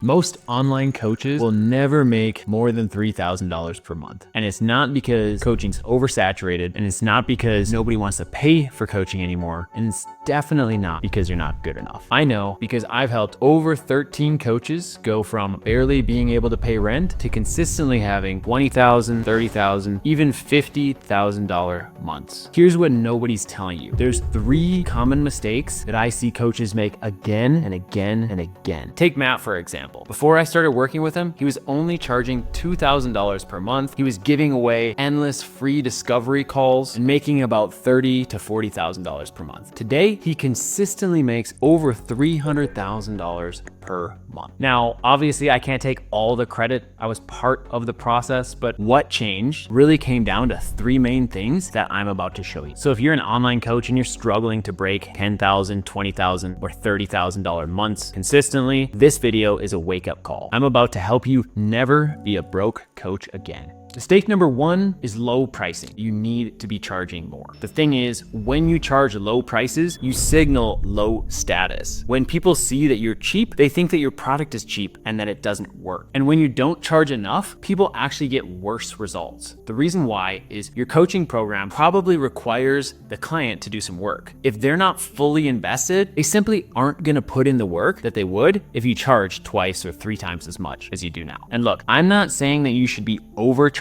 Most online coaches will never make more than $3,000 per month. And it's not because coaching's oversaturated, and it's not because nobody wants to pay for coaching anymore, and it's definitely not because you're not good enough. I know because I've helped over 13 coaches go from barely being able to pay rent to consistently having $20,000, $30,000, even $50,000 months. Here's what nobody's telling you. There's 3 common mistakes that I see coaches make again and again and again. Take Matt, for example. Before I started working with him, he was only charging $2,000 per month. He was giving away endless free discovery calls and making about $30,000 to $40,000 per month. Today, he consistently makes over $300,000 per month. Now, obviously, I can't take all the credit. I was part of the process, but what changed really came down to 3 main things that I'm about to show you. So if you're an online coach and you're struggling to break $10,000, $20,000, or $30,000 months consistently, this video is a wake-up call. I'm about to help you never be a broke coach again. Mistake number 1 is low pricing. You need to be charging more. The thing is, when you charge low prices, you signal low status. When people see that you're cheap, they think that your product is cheap and that it doesn't work. And when you don't charge enough, people actually get worse results. The reason why is your coaching program probably requires the client to do some work. If they're not fully invested, they simply aren't gonna put in the work that they would if you charge twice or 3 times as much as you do now. And look, I'm not saying that you should be overcharging.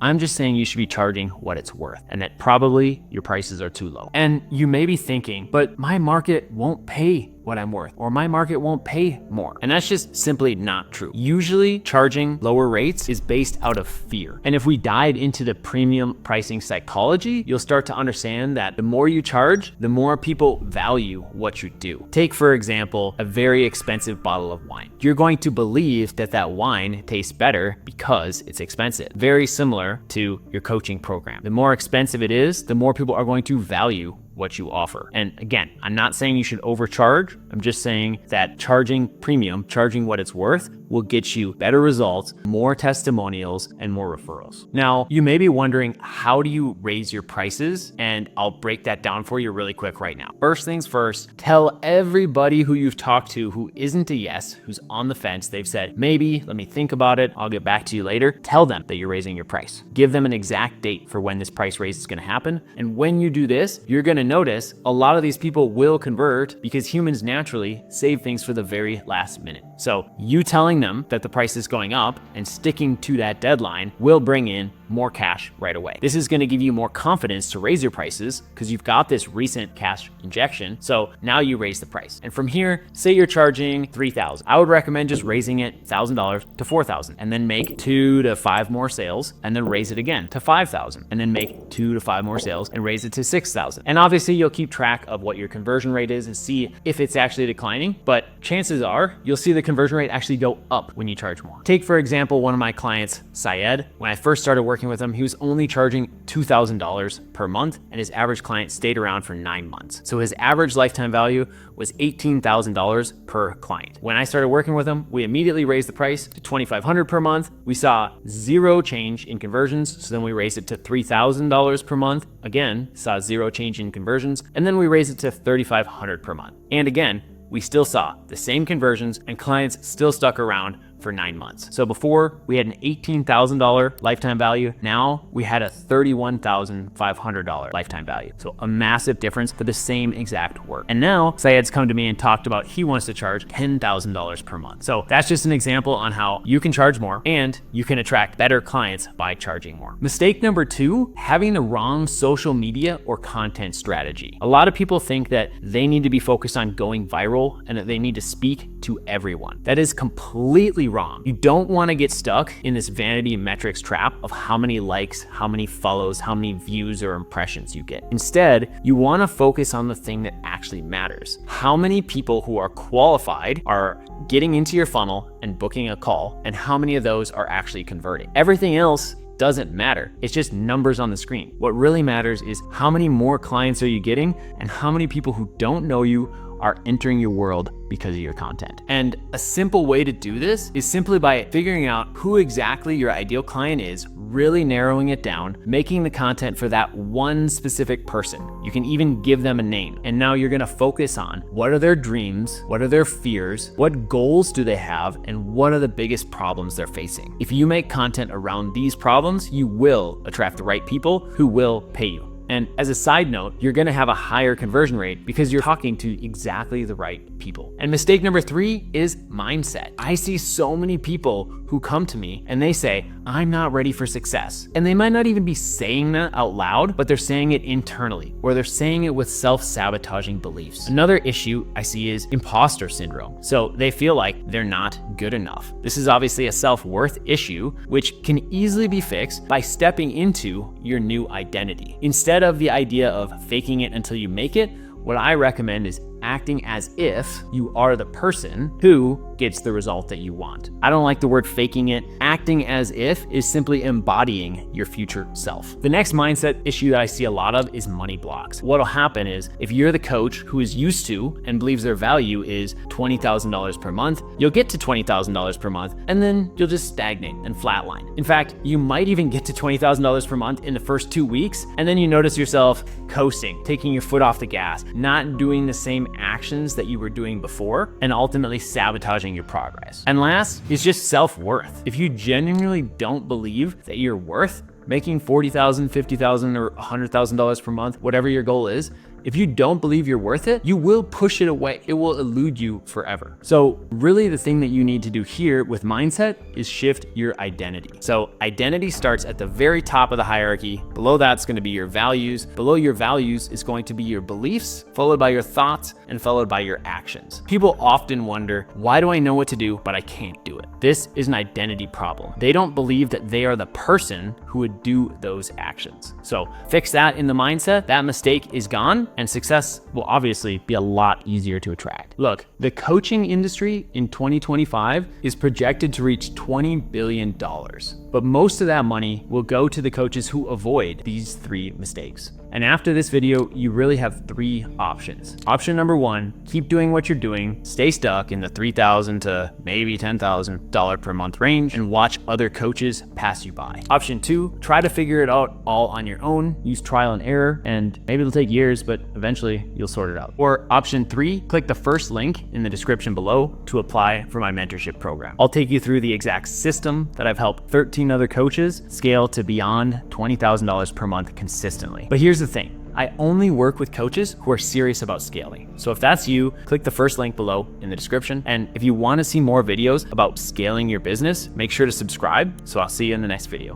I'm just saying you should be charging what it's worth, and that probably your prices are too low. And you may be thinking, but my market won't pay what I'm worth, or my market won't pay more. And that's just simply not true. Usually charging lower rates is based out of fear. And if we dive into the premium pricing psychology, you'll start to understand that the more you charge, the more people value what you do. Take, for example, a very expensive bottle of wine. You're going to believe that that wine tastes better because it's expensive. Very similar to your coaching program. The more expensive it is, the more people are going to value what you offer. And again, I'm not saying you should overcharge. I'm just saying that charging premium, charging what it's worth, will get you better results, more testimonials, and more referrals. Now, you may be wondering, how do you raise your prices? And I'll break that down for you really quick right now. First things first, tell everybody who you've talked to who isn't a yes, who's on the fence, they've said, maybe, let me think about it, I'll get back to you later. Tell them that you're raising your price. Give them an exact date for when this price raise is gonna happen. And when you do this, you're gonna notice a lot of these people will convert because humans naturally save things for the very last minute. So you telling them that the price is going up and sticking to that deadline will bring in more cash right away. This is going to give you more confidence to raise your prices because you've got this recent cash injection. So now you raise the price. And from here, say you're charging $3,000. I would recommend just raising it $1,000 to $4,000 and then make 2 to 5 more sales and then raise it again to $5,000 and then make 2 to 5 more sales and raise it to $6,000. And obviously you'll keep track of what your conversion rate is and see if it's actually declining, but chances are you'll see the conversion rate actually go up when you charge more. Take, for example, one of my clients, Syed. When I first started working with him, he was only charging $2,000 per month, and his average client stayed around for 9 months. So his average lifetime value was $18,000 per client. When I started working with him, we immediately raised the price to $2,500 per month. We saw 0 change in conversions, so then we raised it to $3,000 per month. Again, saw 0 change in conversions, and then we raised it to $3,500 per month. And again, we still saw the same conversions and clients still stuck around for 9 months. So before we had an $18,000 lifetime value, now we had a $31,500 lifetime value. So a massive difference for the same exact work. And now Syed's come to me and talked about he wants to charge $10,000 per month. So that's just an example on how you can charge more and you can attract better clients by charging more. Mistake number 2, having the wrong social media or content strategy. A lot of people think that they need to be focused on going viral and that they need to speak to everyone. That is completely wrong. You don't want to get stuck in this vanity metrics trap of how many likes, how many follows, how many views or impressions you get. Instead, you want to focus on the thing that actually matters. How many people who are qualified are getting into your funnel and booking a call, and how many of those are actually converting? Everything else doesn't matter. It's just numbers on the screen. What really matters is how many more clients are you getting and how many people who don't know you are entering your world because of your content. And a simple way to do this is simply by figuring out who exactly your ideal client is, really narrowing it down, making the content for that one specific person. You can even give them a name. And now you're gonna focus on what are their dreams, what are their fears, what goals do they have, and what are the biggest problems they're facing. If you make content around these problems, you will attract the right people who will pay you. And as a side note, you're gonna have a higher conversion rate because you're talking to exactly the right people. And mistake number 3 is mindset. I see so many people who come to me and they say, I'm not ready for success. And they might not even be saying that out loud, but they're saying it internally, or they're saying it with self-sabotaging beliefs. Another issue I see is imposter syndrome. So they feel like they're not good enough. This is obviously a self-worth issue, which can easily be fixed by stepping into your new identity. Instead of the idea of faking it until you make it, what I recommend is acting as if you are the person who gets the result that you want. I don't like the word faking it. Acting as if is simply embodying your future self. The next mindset issue that I see a lot of is money blocks. What'll happen is if you're the coach who is used to and believes their value is $20,000 per month, you'll get to $20,000 per month and then you'll just stagnate and flatline. In fact, you might even get to $20,000 per month in the first 2 weeks and then you notice yourself coasting, taking your foot off the gas, not doing the same actions that you were doing before, and ultimately sabotaging your progress. And last is just self-worth. If you genuinely don't believe that you're worth making $40,000, $50,000, or $100,000 per month, whatever your goal is, if you don't believe you're worth it, you will push it away. It will elude you forever. So really the thing that you need to do here with mindset is shift your identity. So identity starts at the very top of the hierarchy. Below that's going to be your values. Below your values is going to be your beliefs, followed by your thoughts, and followed by your actions. People often wonder, why do I know what to do, but I can't do it? This is an identity problem. They don't believe that they are the person who would do those actions. So fix that in the mindset, that mistake is gone, and success will obviously be a lot easier to attract. Look, the coaching industry in 2025 is projected to reach $20 billion, but most of that money will go to the coaches who avoid these 3 mistakes. And after this video, you really have 3 options. Option number 1, keep doing what you're doing, stay stuck in the $3,000 to maybe $10,000 per month range and watch other coaches pass you by. Option 2, try to figure it out all on your own, use trial and error, and maybe it'll take years, but eventually you'll sort it out. Or option 3, click the first link in the description below to apply for my mentorship program. I'll take you through the exact system that I've helped 13 other coaches scale to beyond $20,000 per month consistently. But here's the thing. I only work with coaches who are serious about scaling. So if that's you, click the first link below in the description. And if you want to see more videos about scaling your business, make sure to subscribe. So I'll see you in the next video.